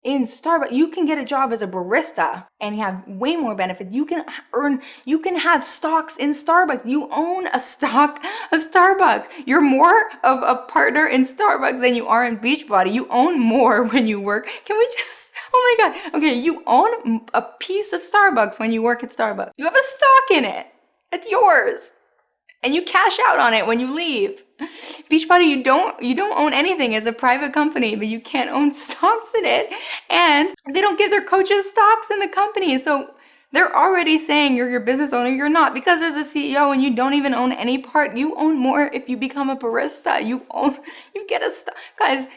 in Starbucks. You can get a job as a barista and you have way more benefits. You can have stocks in Starbucks. You own a stock of Starbucks. You're more of a partner in Starbucks than you are in Beachbody. You own more when you work. Can we just, oh my God. Okay, you own a piece of Starbucks when you work at Starbucks. You have a stock in it. It's yours. And you cash out on it when you leave. Beachbody, you don't own anything as a private company, but you can't own stocks in it. And they don't give their coaches stocks in the company. So they're already saying you're your business owner. You're not, because there's a CEO and you don't even own any part. You own more if you become a barista. You get a stock. Guys.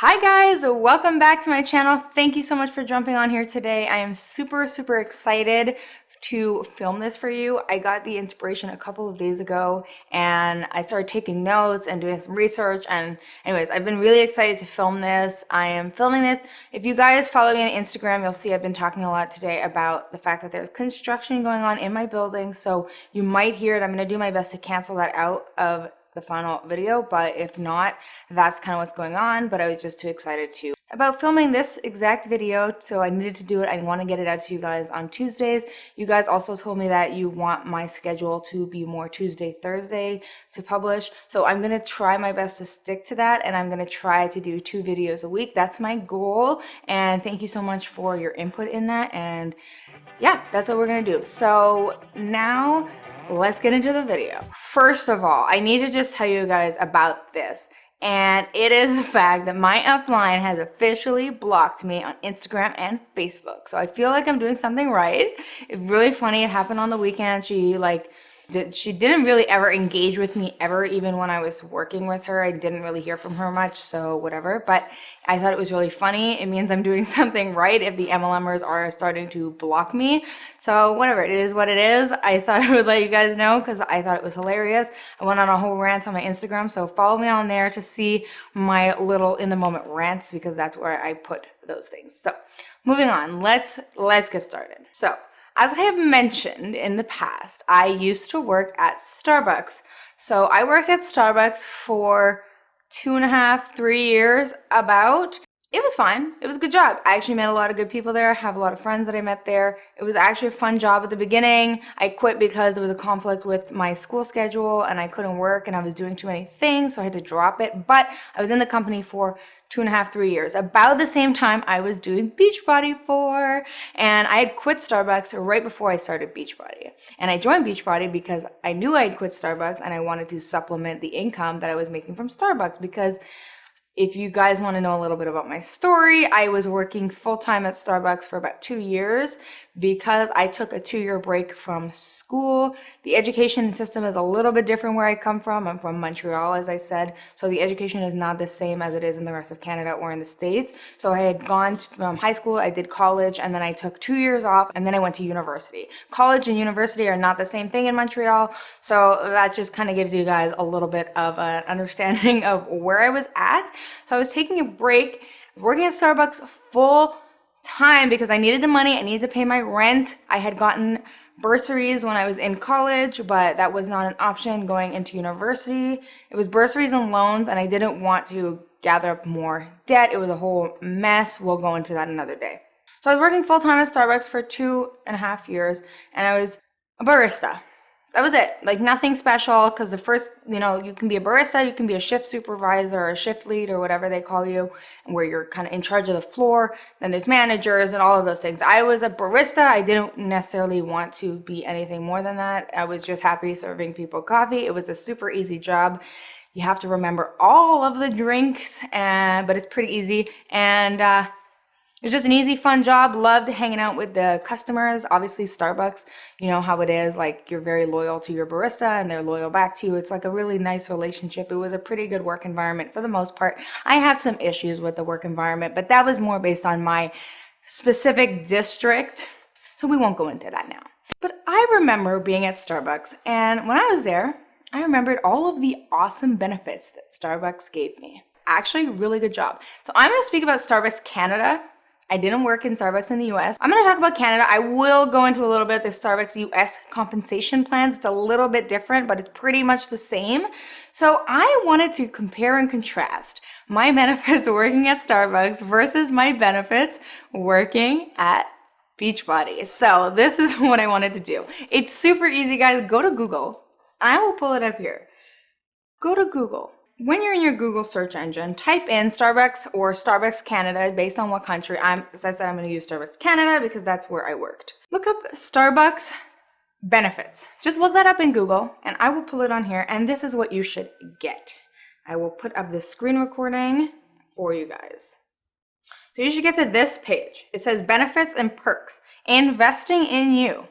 Hi guys, welcome back to my channel. Thank you so much for jumping on here today. I am super excited to film this for you. I got the inspiration a couple of days ago and I started taking notes and doing some research, and anyways, I've been really excited to film this. I am filming this. If you guys follow me on Instagram, you'll see I've been talking a lot today about the fact that there's construction going on in my building, so you might hear it. I'm going to do my best to cancel that out of the final video, but if not, that's kind of what's going on. But I was just too excited about filming this exact video, so I needed to do it. I want to get it out to you guys on Tuesdays. You guys also told me that you want my schedule to be more Tuesday, Thursday to publish, so I'm gonna try my best to stick to that, and I'm gonna try to do 2 videos a week. That's my goal, and thank you so much for your input in that. And yeah, that's what we're gonna do. So now let's get into the video. First of all, I need to just tell you guys about this. And it is the fact that my upline has officially blocked me on Instagram and Facebook. So I feel like I'm doing something right. It's really funny. It happened on the weekend. She didn't really ever engage with me ever, even when I was working with her. I didn't really hear from her much, so whatever. But I thought it was really funny. It means I'm doing something right if the MLMers are starting to block me. So whatever, it is what it is. I thought I would let you guys know because I thought it was hilarious. I went on a whole rant on my Instagram, so follow me on there to see my little in the moment rants, because that's where I put those things. So moving on, let's get started. So as I have mentioned in the past, I used to work at Starbucks. So I worked at Starbucks for 2.5, 3 years about. It was fine. It was a good job. I actually met a lot of good people there. I have a lot of friends that I met there. It was actually a fun job at the beginning. I quit because there was a conflict with my school schedule and I couldn't work and I was doing too many things, so I had to drop it. But I was in the company for 2.5, 3 years. About the same time I was doing Beachbody for, and I had quit Starbucks right before I started Beachbody. And I joined Beachbody because I knew I had quit Starbucks and I wanted to supplement the income that I was making from Starbucks, because if you guys want to know a little bit about my story, I was working full-time at Starbucks for about 2 years because I took a 2-year break from school. The education system is a little bit different where I come from. I'm from Montreal, as I said, so the education is not the same as it is in the rest of Canada or in the States. So I had gone from high school, I did college, and then I took 2 years off, and then I went to university. College and university are not the same thing in Montreal, so that just kind of gives you guys a little bit of an understanding of where I was at. So I was taking a break, working at Starbucks full time because I needed the money. I needed to pay my rent. I had gotten bursaries when I was in college, but that was not an option going into university. It was bursaries and loans, and I didn't want to gather up more debt. It was a whole mess. We'll go into that another day. So I was working full-time at Starbucks for 2.5 years, and I was a barista. That was it. Like, nothing special, because the first, you can be a barista, you can be a shift supervisor or a shift lead or whatever they call you, where you're kind of in charge of the floor. Then there's managers and all of those things. I was a barista. I didn't necessarily want to be anything more than that. I was just happy serving people coffee. It was a super easy job. You have to remember all of the drinks, but it's pretty easy. And it was just an easy, fun job. Loved hanging out with the customers. Obviously, Starbucks, you know how it is. Like, you're very loyal to your barista and they're loyal back to you. It's like a really nice relationship. It was a pretty good work environment for the most part. I have some issues with the work environment, but that was more based on my specific district, so we won't go into that now. But I remember being at Starbucks, and when I was there, I remembered all of the awesome benefits that Starbucks gave me. Actually, really good job. So I'm going to speak about Starbucks Canada. I didn't work in Starbucks in the US. I'm gonna talk about Canada. I will go into a little bit of the Starbucks US compensation plans. It's a little bit different, but it's pretty much the same. So I wanted to compare and contrast my benefits working at Starbucks versus my benefits working at Beachbody. So this is what I wanted to do. It's super easy, guys. Go to Google. I will pull it up here. Go to Google. When you're in your Google search engine, type in Starbucks or Starbucks Canada based on what country. As I said, I'm going to use Starbucks Canada because that's where I worked. Look up Starbucks benefits. Just look that up in Google and I will pull it on here, and this is what you should get. I will put up this screen recording for you guys. So you should get to this page. It says benefits and perks, investing in you.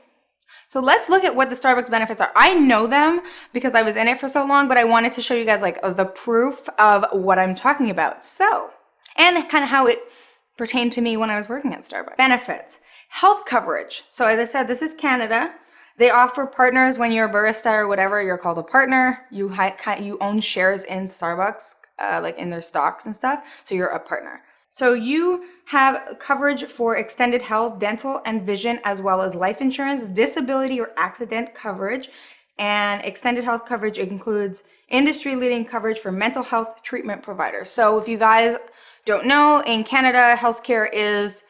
So let's look at what the Starbucks benefits are. I know them because I was in it for so long, but I wanted to show you guys like the proof of what I'm talking about. So, and kind of how it pertained to me when I was working at Starbucks. Benefits, health coverage. So as I said, this is Canada. They offer partners when you're a barista or whatever, you're called a partner. You own shares in Starbucks, like in their stocks and stuff. So you're a partner. So you have coverage for extended health, dental, and vision, as well as life insurance, disability or accident coverage, and extended health coverage includes industry-leading coverage for mental health treatment providers. So if you guys don't know, in Canada, healthcare is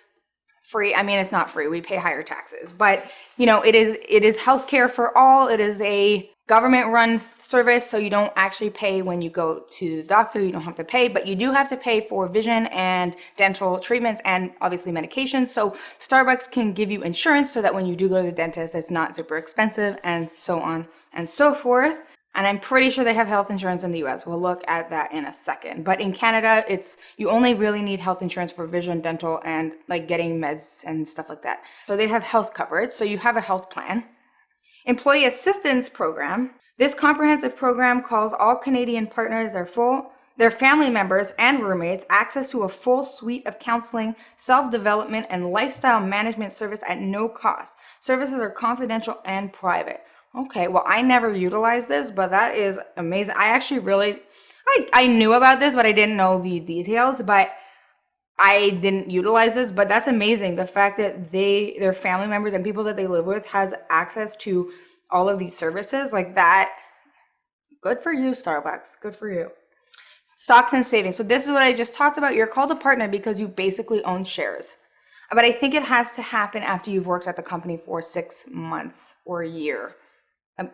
free. I mean, it's not free. We pay higher taxes, but you know, it is healthcare for all. It is a government-run service, so you don't actually pay when you go to the doctor. You don't have to pay, but you do have to pay for vision and dental treatments and obviously medications. So Starbucks can give you insurance so that when you do go to the dentist, it's not super expensive, and so on and so forth. And I'm pretty sure they have health insurance in the US. We'll look at that in a second. But in Canada, you only really need health insurance for vision, dental, and like getting meds and stuff like that. So they have health coverage. So you have a health plan. Employee assistance program. This comprehensive program calls all Canadian partners, their family members, and roommates access to a full suite of counseling, self-development, and lifestyle management service at no cost. Services are confidential and private. Okay, well, I never utilized this, but that is amazing. I actually I knew about this, but I didn't know the details, but I didn't utilize this, but that's amazing. The fact that their family members and people that they live with has access to all of these services like that. Good for you, Starbucks. Good for you. Stocks and savings. So this is what I just talked about. You're called a partner because you basically own shares. But I think it has to happen after you've worked at the company for 6 months or a year.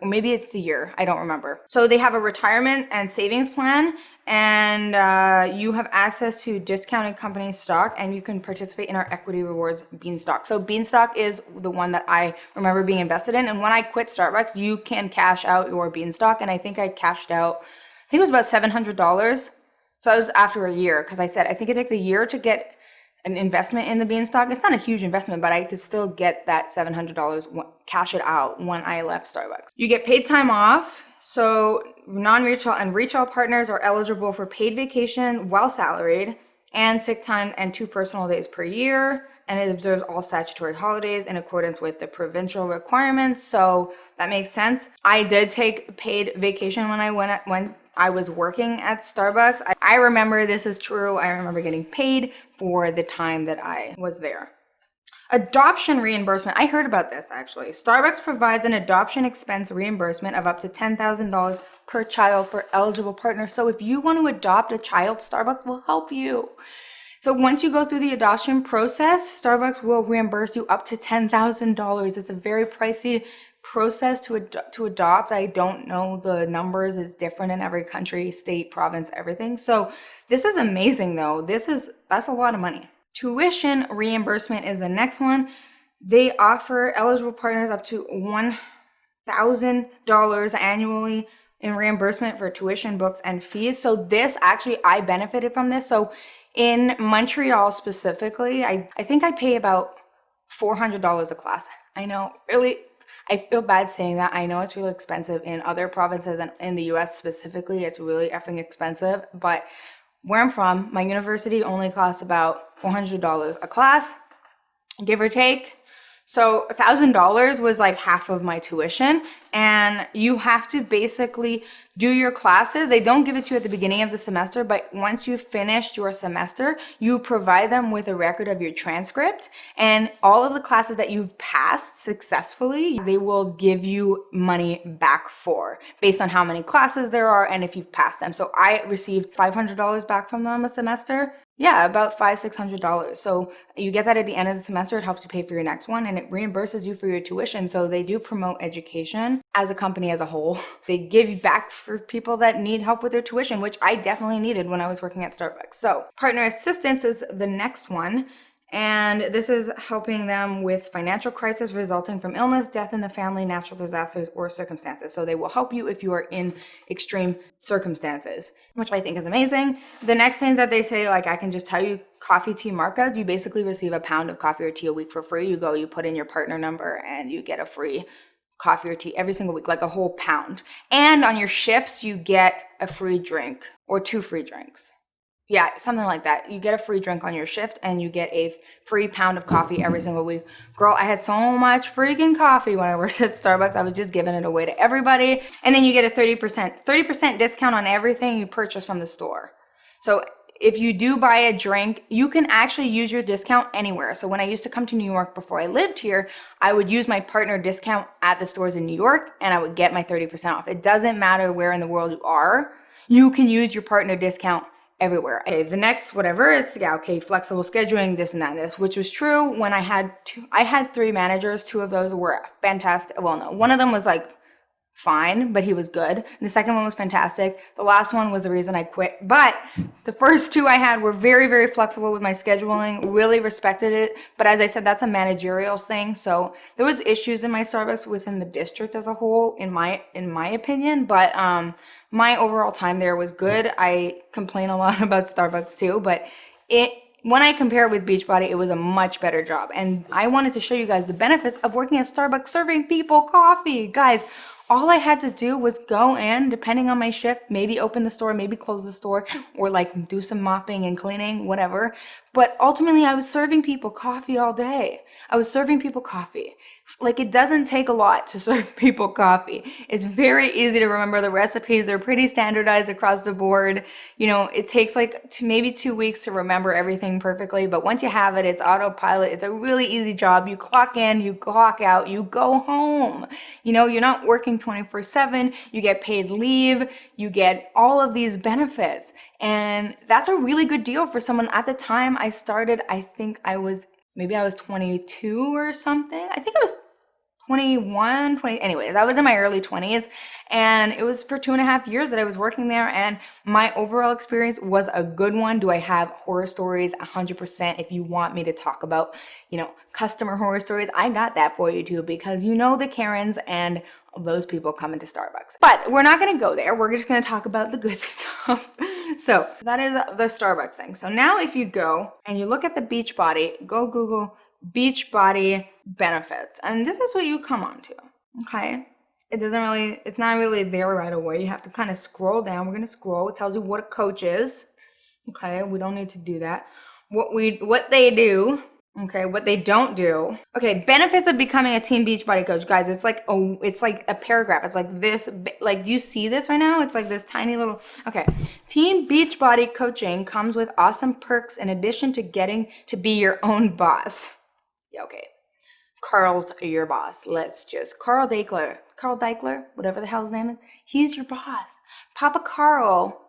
Maybe it's a year. I don't remember. So they have a retirement and savings plan, and you have access to discounted company stock, and you can participate in our equity rewards Beanstalk. So Beanstalk is the one that I remember being invested in. And when I quit Starbucks, you can cash out your Beanstalk. And I think I cashed out, I think it was about $700. So that was after a year, because I said, I think it takes a year to get an investment in the Beanstalk. It's not a huge investment, but I could still get that $700, cash it out when I left Starbucks. You get paid time off. So non-retail and retail partners are eligible for paid vacation while salaried, and sick time, and 2 personal days per year. And it observes all statutory holidays in accordance with the provincial requirements. So that makes sense. I did take paid vacation when I was working at Starbucks. I remember this is true. I remember getting paid for the time that I was there. Adoption reimbursement. I heard about this actually. Starbucks provides an adoption expense reimbursement of up to $10,000 per child for eligible partners. So if you want to adopt a child, Starbucks will help you. So once you go through the adoption process, Starbucks will reimburse you up to $10,000. It's a very pricey process to adopt. I don't know the numbers. It's different in every country, state, province, everything. So this is amazing though. That's a lot of money. Tuition reimbursement is the next one. They offer eligible partners up to $1,000 annually in reimbursement for tuition, books, and fees. So this actually, I benefited from this. So in Montreal specifically, I think I pay about $400 a class. I know, really, I feel bad saying that. I know it's really expensive in other provinces, and in the US specifically, it's really effing expensive. But where I'm from, my university only costs about $400 a class, give or take. So $1,000 was like half of my tuition. and you have to basically do your classes. They don't give it to you at the beginning of the semester, but once you've finished your semester, you provide them with a record of your transcript, and all of the classes that you've passed successfully, they will give you money back for, based on how many classes there are and if you've passed them. So I received $500 back from them a semester. Yeah, about $500-$600. So you get that at the end of the semester. It helps you pay for your next one, and it reimburses you for your tuition. So they do promote education as a company as a whole. They give you back for people that need help with their tuition, which I definitely needed when I was working at Starbucks. So partner assistance is the next one. And this is helping them with financial crisis resulting from illness, death in the family, natural disasters, or circumstances. So they will help you if you are in extreme circumstances, which I think is amazing. The next thing that they say, like I can just tell you, coffee, tea markups, you basically receive a pound of coffee or tea a week for free. You put in your partner number, and you get a free coffee or tea every single week, like a whole pound. And on your shifts, you get a free drink or 2 free drinks. Yeah, something like that. You get a free drink on your shift, and you get a free pound of coffee every single week. Girl, I had so much freaking coffee when I worked at Starbucks. I was just giving it away to everybody. And then you get a 30% discount on everything you purchase from the store. So if you do buy a drink, you can actually use your discount anywhere. So when I used to come to New York before I lived here, I would use my partner discount at the stores in New York, and I would get my 30% off. It doesn't matter where in the world you are. You can use your partner discount everywhere. Okay, the next whatever, it's flexible scheduling, this and that, this, which was true when I had 3 managers. 2 of those were fantastic. Well, no, one of them was like fine, but he was good. And the second one was fantastic. The last one was the reason I quit. But the first 2 I had were very, very flexible with my scheduling, really respected it. But as I said, that's a managerial thing. So there was issues in my Starbucks within the district as a whole, in my opinion. But my overall time there was good. I complain a lot about Starbucks too, but when I compare it with Beachbody, it was a much better job. And I wanted to show you guys the benefits of working at Starbucks serving people coffee. Guys, all I had to do was go in, depending on my shift, maybe open the store, maybe close the store, or like do some mopping and cleaning, whatever. But ultimately, I was serving people coffee all day. I was serving people coffee. Like, it doesn't take a lot to serve people coffee. It's very easy to remember the recipes. They're pretty standardized across the board. You know, it takes like maybe 2 weeks to remember everything perfectly, but once you have it, it's autopilot. It's a really easy job. You clock in, you clock out, you go home. You know, you're not working 24/7. You get paid leave. You get all of these benefits. And that's a really good deal for someone. At the time I started, I think I was 22 or something. I think I was 21, 20, anyways, I was in my early 20s, and it was for 2.5 years that I was working there, and my overall experience was a good one. Do I have horror stories? 100%. If you want me to talk about, customer horror stories, I got that for you too, because the Karens and those people come into Starbucks. But we're not going to go there. We're just going to talk about the good stuff. So that is the Starbucks thing. So now if you go and you look at the Beachbody, go Google Beachbody benefits, and this is what you come onto. Okay, it's not really there right away. You have to kind of scroll down. We're going to scroll. It tells you what a coach is. Okay, we don't need to do that. What they do. Okay, what they don't do. Okay, benefits of becoming a Team Beachbody coach. Guys, it's like a paragraph. It's like this, like, do you see this right now? It's like this tiny little, okay. Team Beachbody coaching comes with awesome perks in addition to getting to be your own boss. Yeah, okay. Carl's your boss. Carl Deichler, whatever the hell his name is, he's your boss. Papa Carl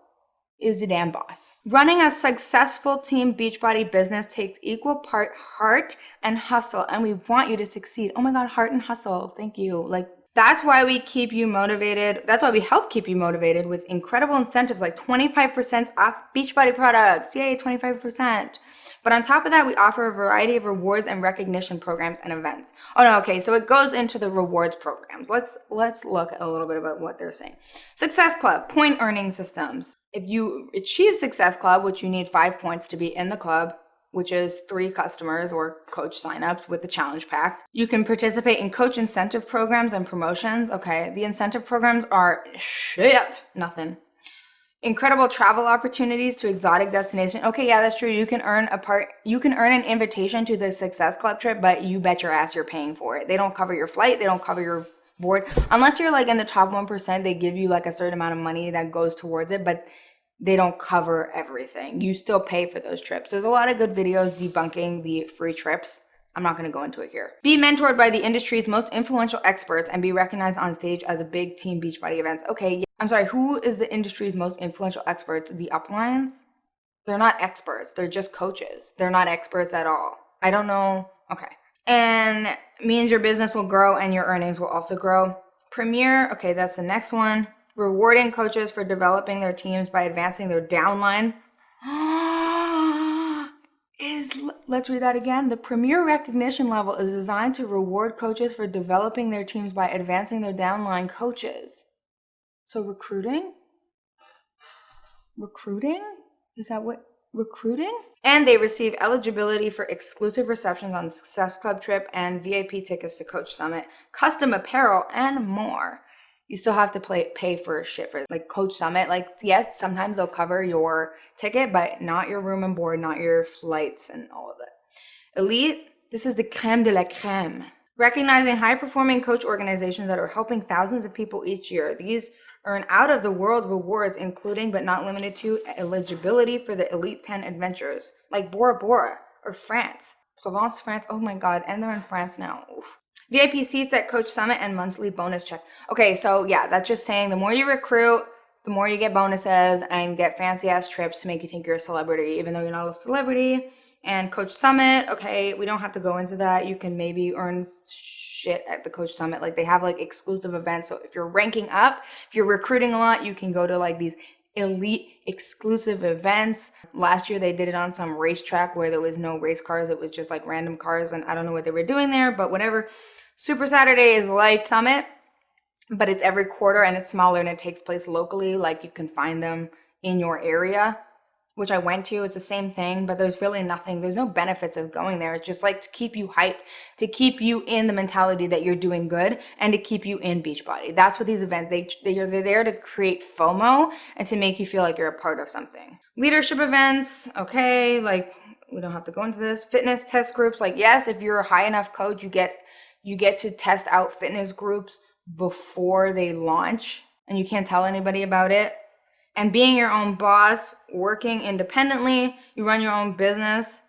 is the damn boss. Running a successful Team Beachbody business takes equal part heart and hustle, and we want you to succeed. Oh my God, heart and hustle. Thank you. Like, that's why we keep you motivated. That's why we help keep you motivated with incredible incentives like 25% off Beachbody products. Yay, 25%. But on top of that, we offer a variety of rewards and recognition programs and events. Oh no, okay, so it goes into the rewards programs. Let's look a little bit about what they're saying. Success Club, point earning systems. If you achieve Success Club, which you need 5 points to be in the club, which is 3 customers or coach signups with the challenge pack, you can participate in coach incentive programs and promotions. Okay, the incentive programs are nothing. Incredible travel opportunities to exotic destinations. Okay, yeah, that's true. You can earn an invitation to the Success Club trip, but you bet your ass you're paying for it. They don't cover your flight. They don't cover your board. Unless you're like in the top 1%, they give you like a certain amount of money that goes towards it, but they don't cover everything. You still pay for those trips. There's a lot of good videos debunking the free trips. I'm not going to go into it here. Be mentored by the industry's most influential experts and be recognized on stage as a big team Beachbody events. Okay, yeah. I'm sorry, who is the industry's most influential experts? The uplines? They're not experts. They're just coaches. They're not experts at all. I don't know. Okay. And means your business will grow and your earnings will also grow. Premier, okay, that's the next one. Rewarding coaches for developing their teams by advancing their downline. Let's read that again. The premier recognition level is designed to reward coaches for developing their teams by advancing their downline coaches. So recruiting? Recruiting? Is that what? Recruiting? And they receive eligibility for exclusive receptions on the Success Club trip and VIP tickets to Coach Summit, custom apparel, and more. You still have to pay for shit for like Coach Summit. Like, yes, sometimes they'll cover your ticket, but not your room and board, not your flights and all of that. Elite, this is the creme de la creme. Recognizing high-performing coach organizations that are helping thousands of people each year. These earn out-of-the-world rewards, including but not limited to eligibility for the Elite 10 adventures, like Bora Bora or France. Provence, France. Oh my God, and they're in France now. Oof. VIP seats at Coach Summit and monthly bonus check. Okay, so yeah, that's just saying the more you recruit, the more you get bonuses and get fancy-ass trips to make you think you're a celebrity, even though you're not a celebrity. And Coach Summit, okay, we don't have to go into that. You can maybe earn shit at the Coach Summit. Like, they have like exclusive events. So if you're ranking up, if you're recruiting a lot, you can go to like these elite exclusive events. Last year they did it on some racetrack where there was no race cars. It was just like random cars, and I don't know what they were doing there, but whatever. Super Saturday is like Summit, but it's every quarter and it's smaller and it takes place locally. Like, you can find them in your area, which I went to. It's the same thing, but there's really nothing. There's no benefits of going there. It's just like to keep you hyped, to keep you in the mentality that you're doing good, and to keep you in Beachbody. That's what these events, they're there to create FOMO and to make you feel like you're a part of something. Leadership events, okay, like we don't have to go into this. Fitness test groups, like yes, if you're a high enough coach, you get to test out fitness groups before they launch, and you can't tell anybody about it. And being your own boss, working independently, you run your own business,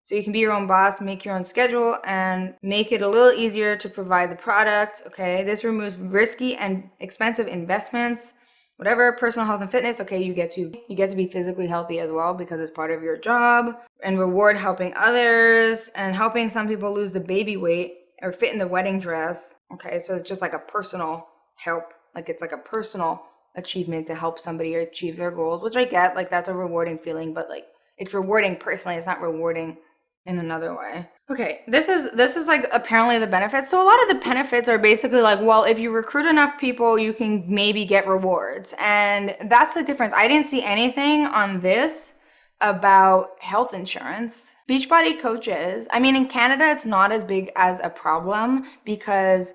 so you can be your own boss, make your own schedule, and make it a little easier to provide the product, okay? This removes risky and expensive investments. Whatever, personal health and fitness, okay, you get to be physically healthy as well because it's part of your job. And reward helping others and helping some people lose the baby weight or fit in the wedding dress. Okay, so it's just like a personal help. Like, it's like a personal achievement to help somebody achieve their goals, which I get. Like, that's a rewarding feeling, but like, it's rewarding personally. It's not rewarding in another way. Okay, this is like apparently the benefits. So a lot of the benefits are basically like, well, if you recruit enough people, you can maybe get rewards. And that's the difference. I didn't see anything on this about health insurance. Beachbody coaches, I mean, in Canada, it's not as big as a problem because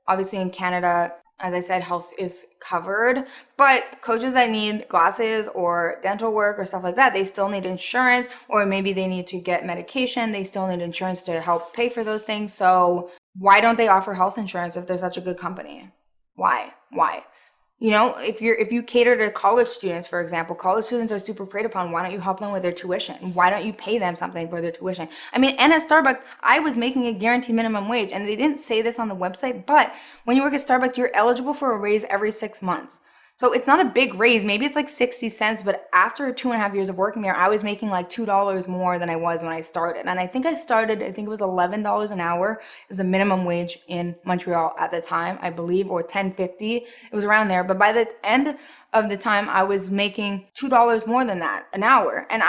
obviously in Canada, as I said, health is covered, but coaches that need glasses or dental work or stuff like that, they still need insurance, or maybe they need to get medication. They still need insurance to help pay for those things. So why don't they offer health insurance if they're such a good company? Why? You know, if you cater to college students, for example, college students are super preyed upon. Why don't you help them with their tuition? Why don't you pay them something for their tuition? I mean, and at Starbucks, I was making a guaranteed minimum wage, and they didn't say this on the website, but when you work at Starbucks, you're eligible for a raise every 6 months. So it's not a big raise. Maybe it's like 60 cents, but after 2.5 years of working there, I was making like $2 more than I was when I started. And I think it was $11 an hour is the minimum wage in Montreal at the time, I believe, or $10.50. It was around there. But by the end of the time, I was making $2 more than that an hour. And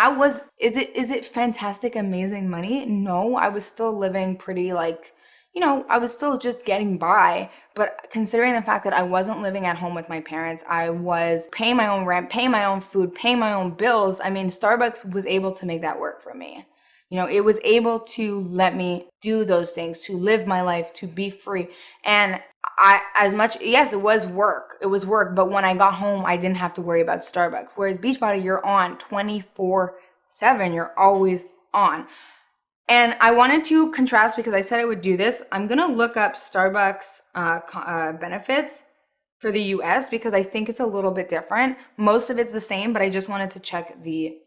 is it fantastic, amazing money? No, I was still living pretty like, you know, I was still just getting by, but considering the fact that I wasn't living at home with my parents, I was paying my own rent, paying my own food, paying my own bills. I mean, Starbucks was able to make that work for me. You know, it was able to let me do those things, to live my life, to be free. And yes, it was work, but when I got home, I didn't have to worry about Starbucks. Whereas Beachbody, you're on 24/7, you're always on. And I wanted to contrast because I said I would do this. I'm going to look up Starbucks benefits for the US because I think it's a little bit different. Most of it's the same, but I just wanted to check the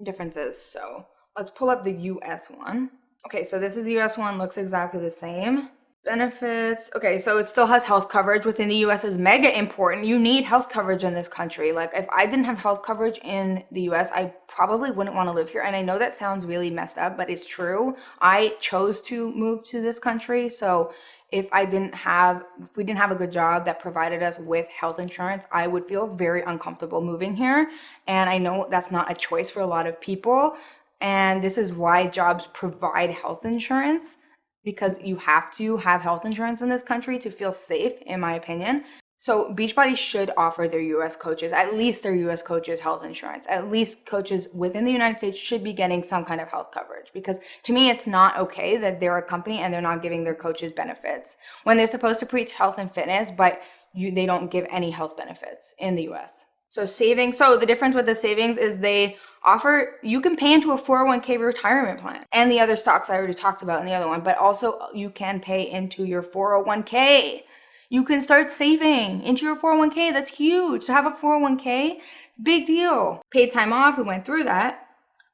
differences. So let's pull up the US one. Okay, so this is the US one, looks exactly the same. Benefits. Okay, so it still has health coverage within the US is mega important. You need health coverage in this country. Like if I didn't have health coverage in the US, I probably wouldn't want to live here. And I know that sounds really messed up, but it's true. I chose to move to this country. So if we didn't have a good job that provided us with health insurance, I would feel very uncomfortable moving here. And I know that's not a choice for a lot of people. And this is why jobs provide health insurance, because you have to have health insurance in this country to feel safe, in my opinion. So Beachbody should offer their US coaches, at least their US coaches, health insurance. At least coaches within the United States should be getting some kind of health coverage, because to me, it's not okay that they're a company and they're not giving their coaches benefits when they're supposed to preach health and fitness, but they don't give any health benefits in the US. So savings. So the difference with the savings is they offer, you can pay into a 401k retirement plan and the other stocks I already talked about in the other one, but also you can pay into your 401k. You can start saving into your 401k. That's huge. To have a 401k, big deal. Paid time off, we went through that.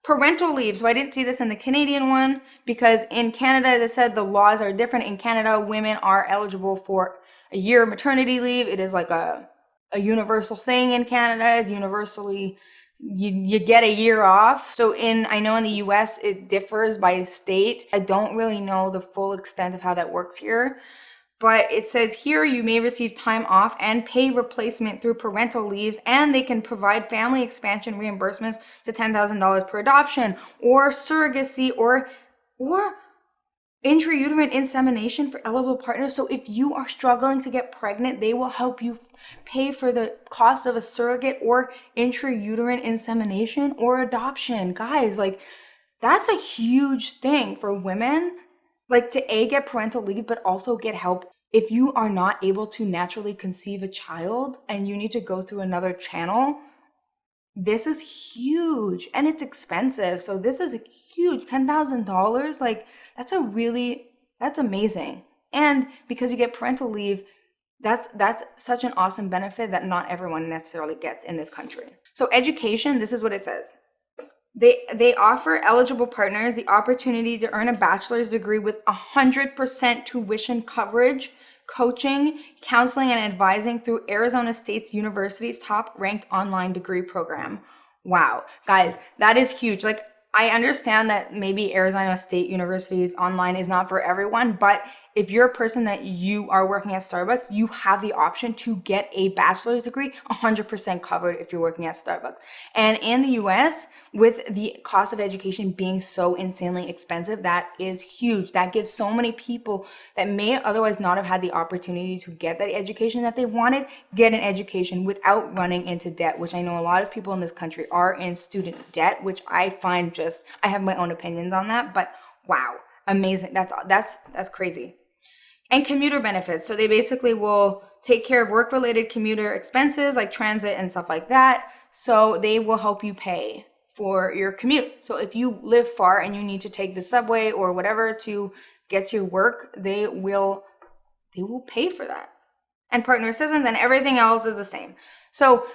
Parental leave. So I didn't see this in the Canadian one because in Canada, as I said, the laws are different. In Canada, women are eligible for a year maternity leave. It is like a universal thing in Canada. It's universally, you get a year off. So I know in the US it differs by state. I don't really know the full extent of how that works here. But it says here you may receive time off and pay replacement through parental leaves, and they can provide family expansion reimbursements to $10,000 per adoption or surrogacy or intrauterine insemination for eligible partners. So if you are struggling to get pregnant, they will help you pay for the cost of a surrogate or intrauterine insemination or adoption. Guys, like that's a huge thing for women, like to get parental leave, but also get help if you are not able to naturally conceive a child and you need to go through another channel. This is huge and it's expensive. So this is a huge $10,000. Like that's amazing. And because you get parental leave, that's such an awesome benefit that not everyone necessarily gets in this country. So education, this is what it says. They offer eligible partners the opportunity to earn a bachelor's degree with 100% tuition coverage, coaching, counseling, and advising through Arizona State University's top-ranked online degree program. Wow, guys, that is huge. Like, I understand that maybe Arizona State University's online is not for everyone, but if you're a person that you are working at Starbucks, you have the option to get a bachelor's degree 100% covered if you're working at Starbucks. And in the US, with the cost of education being so insanely expensive, that is huge. That gives so many people that may otherwise not have had the opportunity to get that education that they wanted, get an education without running into debt, which I know a lot of people in this country are in student debt, which I find I have my own opinions on that, but wow, amazing. That's crazy. And commuter benefits. So they basically will take care of work-related commuter expenses like transit and stuff like that. So they will help you pay for your commute. So if you live far and you need to take the subway or whatever to get to work, they will pay for that. And partner assistance and everything else is the same. So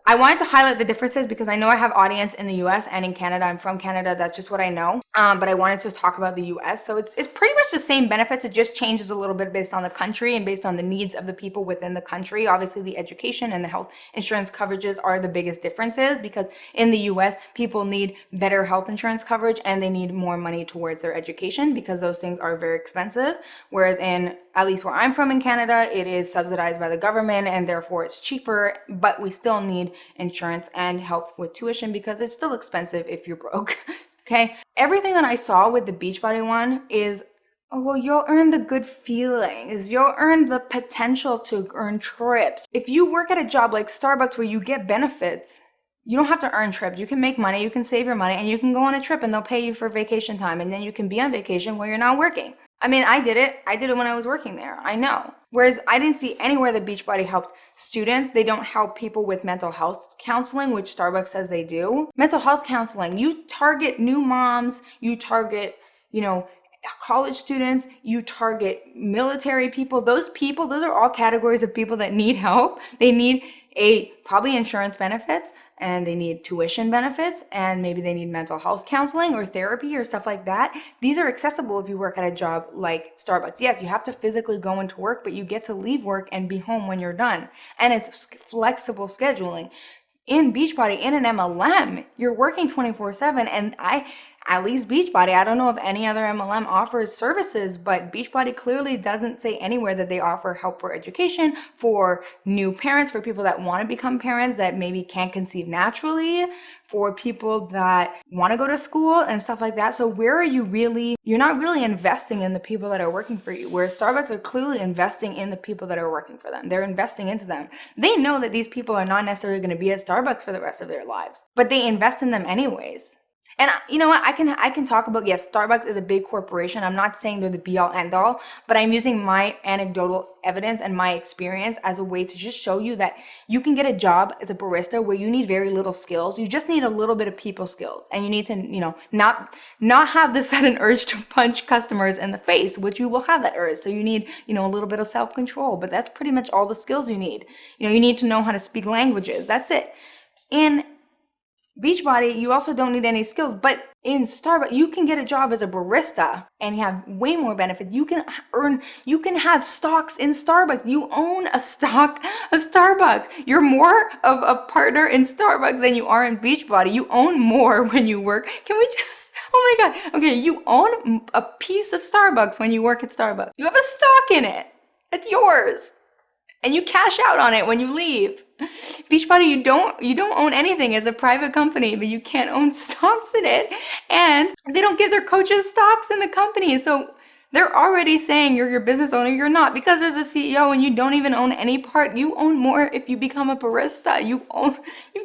I wanted to highlight the differences because I know I have audience in the US and in Canada. I'm from Canada. That's just what I know. But I wanted to talk about the US. So it's pretty much the same benefits. It just changes a little bit based on the country and based on the needs of the people within the country. Obviously, the education and the health insurance coverages are the biggest differences because in the US, people need better health insurance coverage and they need more money towards their education because those things are very expensive. Whereas at least where I'm from in Canada, it is subsidized by the government and therefore it's cheaper, but we still need insurance and help with tuition because it's still expensive if you're broke. Okay. Everything that I saw with the Beachbody one is, oh, well, you'll earn the good feelings. You'll earn the potential to earn trips. If you work at a job like Starbucks where you get benefits, you don't have to earn trips. You can make money, you can save your money, and you can go on a trip and they'll pay you for vacation time. And then you can be on vacation while you're not working. I mean, I did it. I did it when I was working there. I know. Whereas I didn't see anywhere that Beachbody helped students. They don't help people with mental health counseling, which Starbucks says they do. Mental health counseling, you target new moms, you target you know, college students, you target military people. Those are all categories of people that need help. They need probably insurance benefits, and they need tuition benefits, and maybe they need mental health counseling or therapy or stuff like that. These are accessible if you work at a job like Starbucks. Yes, you have to physically go into work, but you get to leave work and be home when you're done. And it's flexible scheduling. In Beachbody, in an MLM, you're working 24/7, and at least Beachbody, I don't know if any other MLM offers services, but Beachbody clearly doesn't say anywhere that they offer help for education, for new parents, for people that want to become parents that maybe can't conceive naturally, for people that want to go to school and stuff like that. So where are you really, you're not really investing in the people that are working for you, where Starbucks are clearly investing in the people that are working for them. They're investing into them. They know that these people are not necessarily going to be at Starbucks for the rest of their lives, but they invest in them anyways. And you know what, I can talk about, yes, Starbucks is a big corporation. I'm not saying they're the be all end all, but I'm using my anecdotal evidence and my experience as a way to just show you that you can get a job as a barista where you need very little skills. You just need a little bit of people skills, and you need to, not have the sudden urge to punch customers in the face, which you will have that urge. So you need, a little bit of self-control, but that's pretty much all the skills you need. You need to know how to speak languages. That's it. In Beachbody, you also don't need any skills, but in Starbucks, you can get a job as a barista and you have way more benefits. You can have stocks in Starbucks. You own a stock of Starbucks. You're more of a partner in Starbucks than you are in Beachbody. You own more when you work. Can we just, oh my God. Okay, you own a piece of Starbucks when you work at Starbucks. You have a stock in it. It's yours. And you cash out on it when you leave. Beachbody, you don't own anything as a private company, but you can't own stocks in it. And they don't give their coaches stocks in the company. So they're already saying you're your business owner. You're not, because there's a CEO and you don't even own any part. You own more if you become a barista. You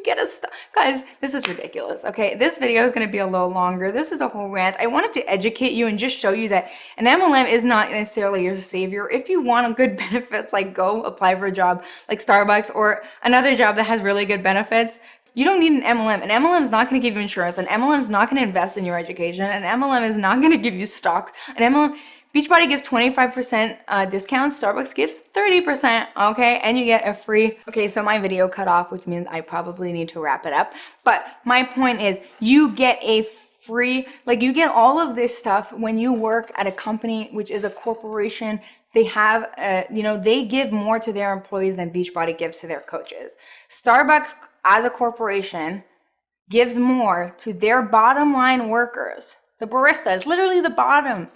get a stock. Guys, this is ridiculous. Okay, this video is going to be a little longer. This is a whole rant. I wanted to educate you and just show you that an MLM is not necessarily your savior. If you want good benefits, like go apply for a job like Starbucks or another job that has really good benefits. You don't need an MLM. An MLM is not going to give you insurance. An MLM is not going to invest in your education. An MLM is not going to give you stocks. Beachbody gives 25% discounts. Starbucks gives 30%, okay? And you get a free, okay, so my video cut off, which means I probably need to wrap it up. But my point is, you get a free, you get all of this stuff when you work at a company, which is a corporation. They have, they give more to their employees than Beachbody gives to their coaches. Starbucks, as a corporation, gives more to their bottom line workers. The barista is literally the bottom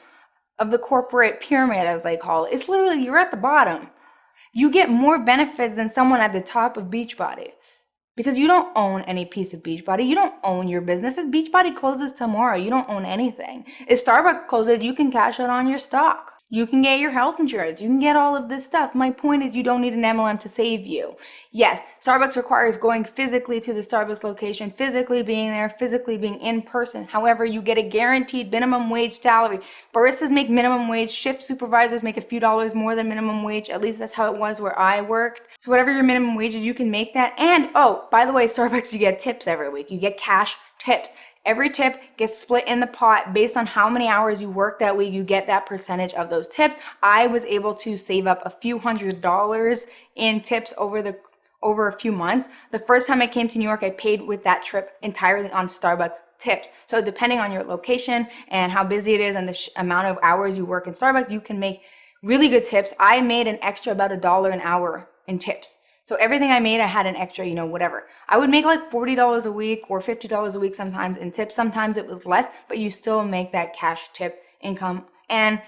of the corporate pyramid, as they call it. It's literally, you're at the bottom. You get more benefits than someone at the top of Beachbody, because you don't own any piece of Beachbody. You don't own your business. If Beachbody closes tomorrow, you don't own anything. If Starbucks closes, you can cash out on your stock. You can get your health insurance. You can get all of this stuff. My point is, you don't need an MLM to save you. Yes, Starbucks requires going physically to the Starbucks location, physically being there, physically being in person. However, you get a guaranteed minimum wage salary. Baristas make minimum wage. Shift supervisors make a few dollars more than minimum wage. At least that's how it was where I worked. So whatever your minimum wage is, you can make that. And, oh, by the way, Starbucks, you get tips every week. You get cash tips. Every tip gets split in the pot based on how many hours you work that week. You get that percentage of those tips. I was able to save up a few $100s in tips over a few months. The first time I came to New York, I paid with that trip entirely on Starbucks tips. So depending on your location and how busy it is and the amount of hours you work in Starbucks, you can make really good tips. I made an extra about $1 an hour in tips. So everything I made, I had an extra, whatever. I would make like $40 a week or $50 a week sometimes in tips. Sometimes it was less, but you still make that cash tip income. And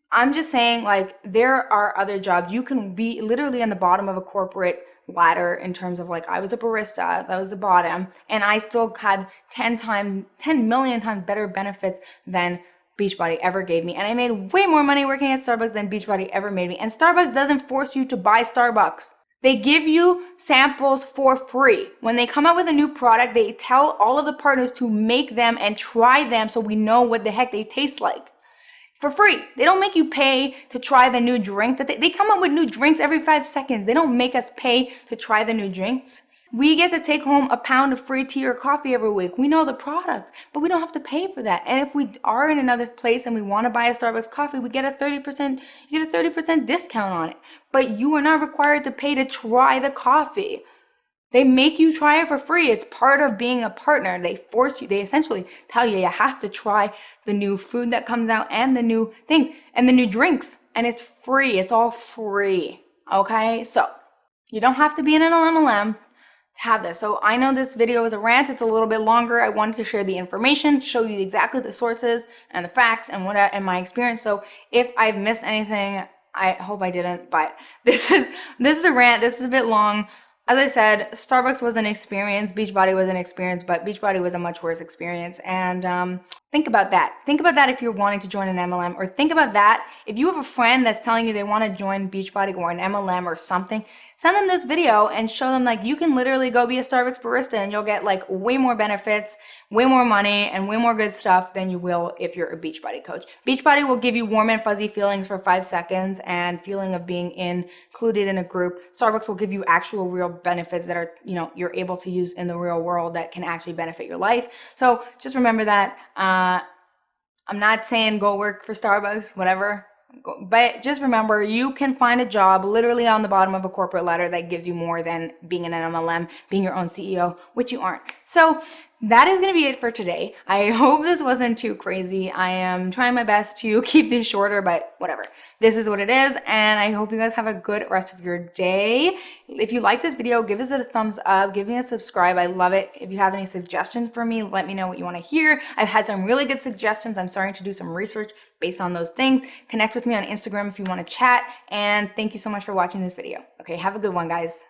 I'm just saying, there are other jobs. You can be literally on the bottom of a corporate ladder in terms of I was a barista, that was the bottom, and I still had 10 million times better benefits than Beachbody ever gave me. And I made way more money working at Starbucks than Beachbody ever made me. And Starbucks doesn't force you to buy Starbucks. They give you samples for free. When they come out with a new product, they tell all of the partners to make them and try them so we know what the heck they taste like. For free. They don't make you pay to try the new drink. They come up with new drinks every 5 seconds. They don't make us pay to try the new drinks. We get to take home a pound of free tea or coffee every week. We know the product, but we don't have to pay for that. And if we are in another place and we want to buy a Starbucks coffee, we get a 30%, you get a 30% discount on it. But you are not required to pay to try the coffee. They make you try it for free. It's part of being a partner. They force you, they essentially tell you have to try the new food that comes out and the new things and the new drinks. And it's free. It's all free. Okay? So you don't have to be in an MLM to have this. So I know this video is a rant. It's a little bit longer. I wanted to share the information, show you exactly the sources and the facts and my experience. So if I've missed anything, I hope I didn't, but this is a rant. This is a bit long. As I said, Starbucks was an experience, Beachbody was an experience, but Beachbody was a much worse experience. And think about that. Think about that if you're wanting to join an MLM, or think about that if you have a friend that's telling you they want to join Beachbody or an MLM or something. Send them this video and show them like you can literally go be a Starbucks barista and you'll get like way more benefits, way more money, and way more good stuff than you will if you're a Beachbody coach. Beachbody will give you warm and fuzzy feelings for 5 seconds and feeling of being included in a group. Starbucks will give you actual real benefits that are, you're able to use in the real world that can actually benefit your life. So just remember that. I'm not saying go work for Starbucks, whatever. But just remember, you can find a job literally on the bottom of a corporate ladder that gives you more than being in an MLM, being your own CEO, which you aren't. So that is going to be it for today. I hope this wasn't too crazy. I am trying my best to keep these shorter, but whatever. This is what it is, and I hope you guys have a good rest of your day. If you like this video, give us a thumbs up, give me a subscribe. I love it. If you have any suggestions for me, let me know what you want to hear. I've had some really good suggestions. I'm starting to do some research based on those things. Connect with me on Instagram if you want to chat, and thank you so much for watching this video. Okay, have a good one, guys.